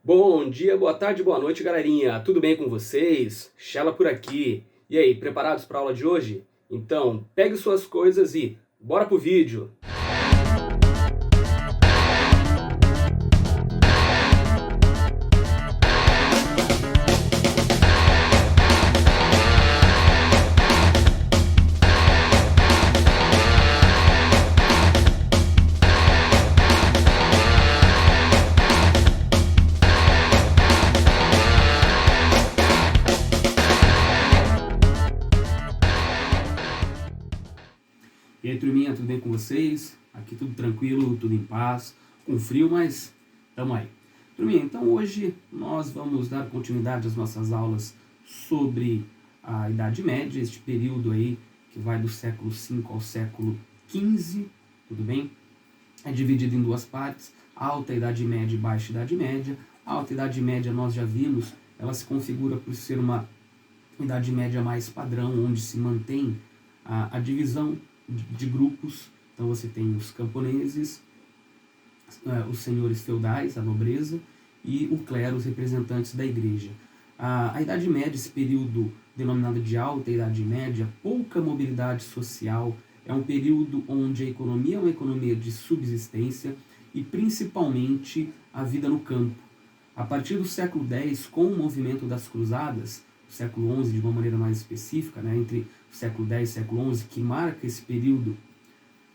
Bom dia, boa tarde, boa noite, galerinha. Tudo bem com vocês? Shella por aqui. E aí, preparados para a aula de hoje? Então, pegue suas coisas e bora pro vídeo. E aí, turminha, tudo bem com vocês? Aqui tudo tranquilo, tudo em paz, com frio, mas tamo aí. Turminha, então hoje nós vamos dar continuidade às nossas aulas sobre a Idade Média, este período aí que vai do século V ao século XV, tudo bem? É dividido em duas partes, Alta Idade Média e Baixa Idade Média. A Alta Idade Média, nós já vimos, ela se configura por ser uma Idade Média mais padrão, onde se mantém a divisão de grupos. Então você tem os camponeses, os senhores feudais, a nobreza, e o clero, os representantes da igreja. A Idade Média, esse período denominado de Alta Idade Média, pouca mobilidade social, é um período onde a economia é uma economia de subsistência e principalmente a vida no campo. A partir do século X, com o movimento das cruzadas, o século XI de uma maneira mais específica, né, entre o século X e o século XI, que marca esse período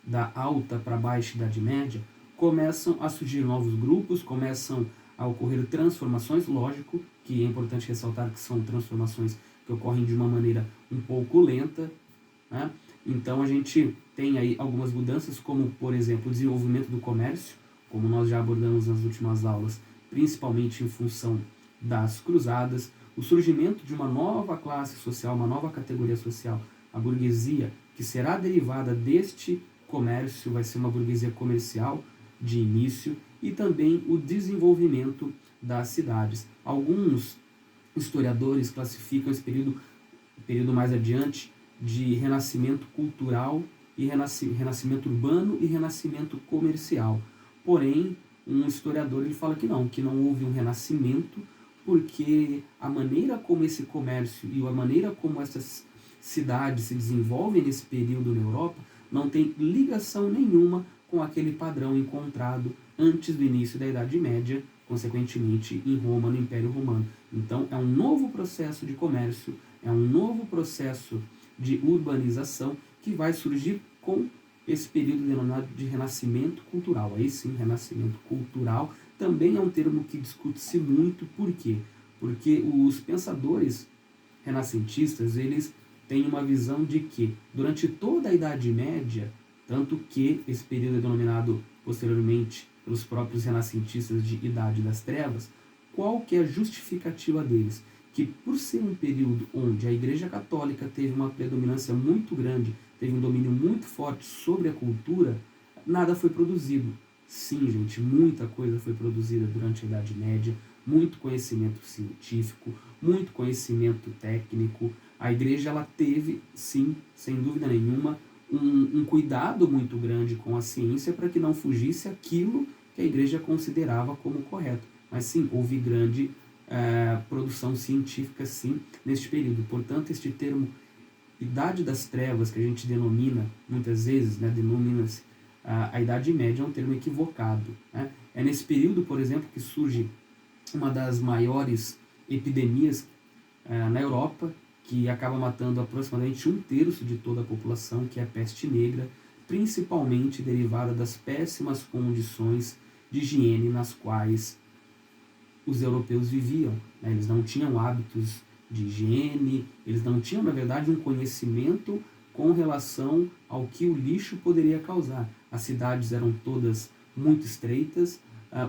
da alta para baixa Idade Média, começam a surgir novos grupos, começam a ocorrer transformações, lógico, que é importante ressaltar que são transformações que ocorrem de uma maneira um pouco lenta, né? Então a gente tem aí algumas mudanças, como por exemplo o desenvolvimento do comércio, como nós já abordamos nas últimas aulas, principalmente em função das cruzadas, o surgimento de uma nova classe social, uma nova categoria social, a burguesia, que será derivada deste comércio, vai ser uma burguesia comercial de início, e também o desenvolvimento das cidades. Alguns historiadores classificam esse período mais adiante de renascimento cultural e renascimento urbano e renascimento comercial. Porém, um historiador ele fala que não houve um renascimento, porque a maneira como esse comércio e a maneira como essas cidades se desenvolvem nesse período na Europa não tem ligação nenhuma com aquele padrão encontrado antes do início da Idade Média, consequentemente em Roma, no Império Romano. Então é um novo processo de comércio, é um novo processo de urbanização que vai surgir com esse período denominado de renascimento cultural. Aí sim, renascimento cultural também é um termo que discute-se muito. Por quê? Porque os pensadores renascentistas, eles têm uma visão de que durante toda a Idade Média, tanto que esse período é denominado posteriormente pelos próprios renascentistas de Idade das Trevas, qual que é a justificativa deles? Que por ser um período onde a Igreja Católica teve uma predominância muito grande, teve um domínio muito forte sobre a cultura, nada foi produzido. Sim, gente, muita coisa foi produzida durante a Idade Média, muito conhecimento científico, muito conhecimento técnico. A Igreja ela teve, sim, sem dúvida nenhuma, um cuidado muito grande com a ciência para que não fugisse aquilo que a Igreja considerava como correto. Mas sim, houve grande produção científica, sim, neste período. Portanto, este termo Idade das Trevas, que a gente denomina muitas vezes, né, denomina-se a Idade Média, é um termo equivocado. Né? É nesse período, por exemplo, que surge uma das maiores epidemias na Europa, que acaba matando aproximadamente 1/3 de toda a população, que é a peste negra, principalmente derivada das péssimas condições de higiene nas quais os europeus viviam. Né? Eles não tinham hábitos de higiene, eles não tinham, na verdade, um conhecimento com relação ao que o lixo poderia causar. As cidades eram todas muito estreitas,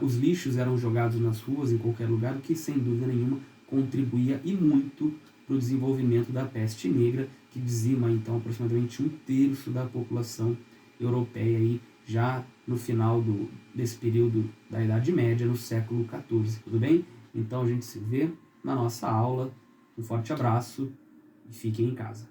os lixos eram jogados nas ruas, em qualquer lugar, o que, sem dúvida nenhuma, contribuía e muito para o desenvolvimento da peste negra, que dizima, então, aproximadamente 1/3 da população europeia, aí, já no final desse período da Idade Média, no século XIV. Tudo bem? Então a gente se vê na nossa aula. Um forte abraço e fiquem em casa.